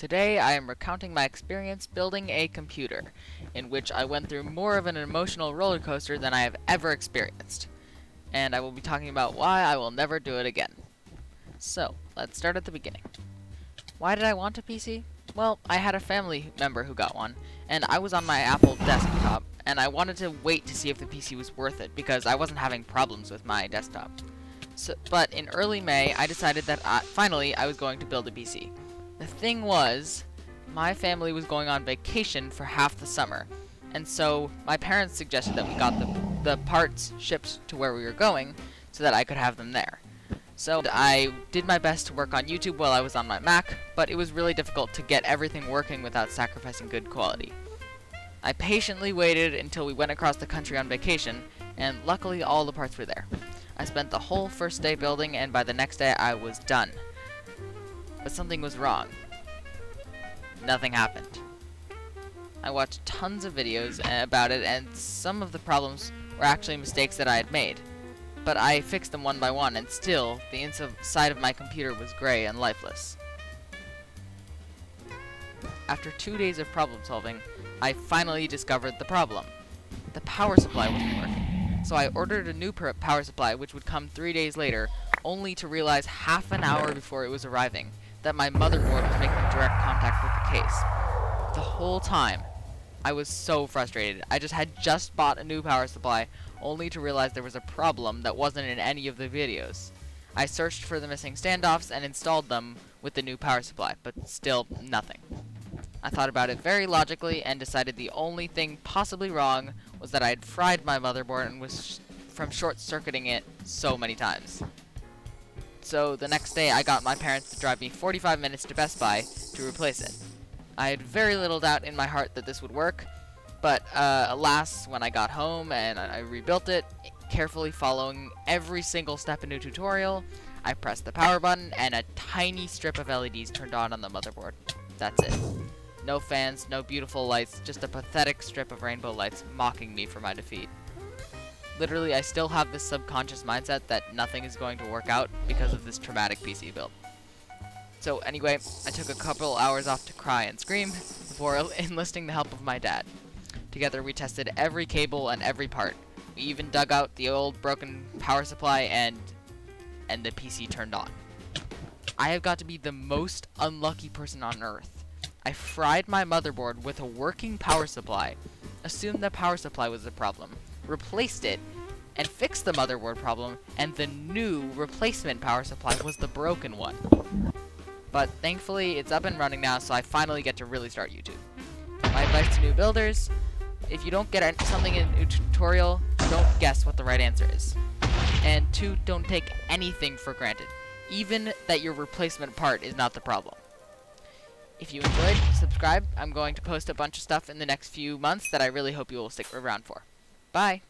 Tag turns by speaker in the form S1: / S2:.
S1: Today I am recounting my experience building a computer, in which I went through more of an emotional roller coaster than I have ever experienced. And I will be talking about why I will never do it again. So, let's start at the beginning. Why did I want a PC? Well, I had a family member who got one, and I was on my Apple desktop, and I wanted to wait to see if the PC was worth it, because I wasn't having problems with my desktop. But in early May, I decided that finally I was going to build a PC. The thing was, my family was going on vacation for half the summer, and so my parents suggested that we got the parts shipped to where we were going so that I could have them there. So I did my best to work on YouTube while I was on my Mac, but it was really difficult to get everything working without sacrificing good quality. I patiently waited until we went across the country on vacation, and luckily all the parts were there. I spent the whole first day building, and by the next day I was done. But something was wrong. Nothing happened. I watched tons of videos about it, and some of the problems were actually mistakes that I had made. But I fixed them one by one, and still, the inside of my computer was gray and lifeless. After 2 days of problem solving, I finally discovered the problem. The power supply wasn't working. So I ordered a new power supply, which would come 3 days later, only to realize half an hour before it was arriving that my motherboard was making direct contact with the case. The whole time, I was so frustrated. I had just bought a new power supply, only to realize there was a problem that wasn't in any of the videos. I searched for the missing standoffs and installed them with the new power supply, but still nothing. I thought about it very logically and decided the only thing possibly wrong was that I had fried my motherboard and was from short-circuiting it so many times. So the next day I got my parents to drive me 45 minutes to Best Buy to replace it. I had very little doubt in my heart that this would work, but alas, when I got home and I rebuilt it, carefully following every single step in the tutorial, I pressed the power button and a tiny strip of LEDs turned on the motherboard. That's it. No fans, no beautiful lights, just a pathetic strip of rainbow lights mocking me for my defeat. Literally, I still have this subconscious mindset that nothing is going to work out because of this traumatic PC build. So anyway, I took a couple hours off to cry and scream before enlisting the help of my dad. Together we tested every cable and every part. We even dug out the old broken power supply and the PC turned on. I have got to be the most unlucky person on earth. I fried my motherboard with a working power supply, assumed the power supply was the problem, replaced it, and fixed the motherboard problem, and the new replacement power supply was the broken one. But thankfully, it's up and running now, so I finally get to really start YouTube. My advice to new builders: if you don't get something in a tutorial, don't guess what the right answer is. And 2, don't take anything for granted, even that your replacement part is not the problem. If you enjoyed, subscribe. I'm going to post a bunch of stuff in the next few months that I really hope you will stick around for. Bye!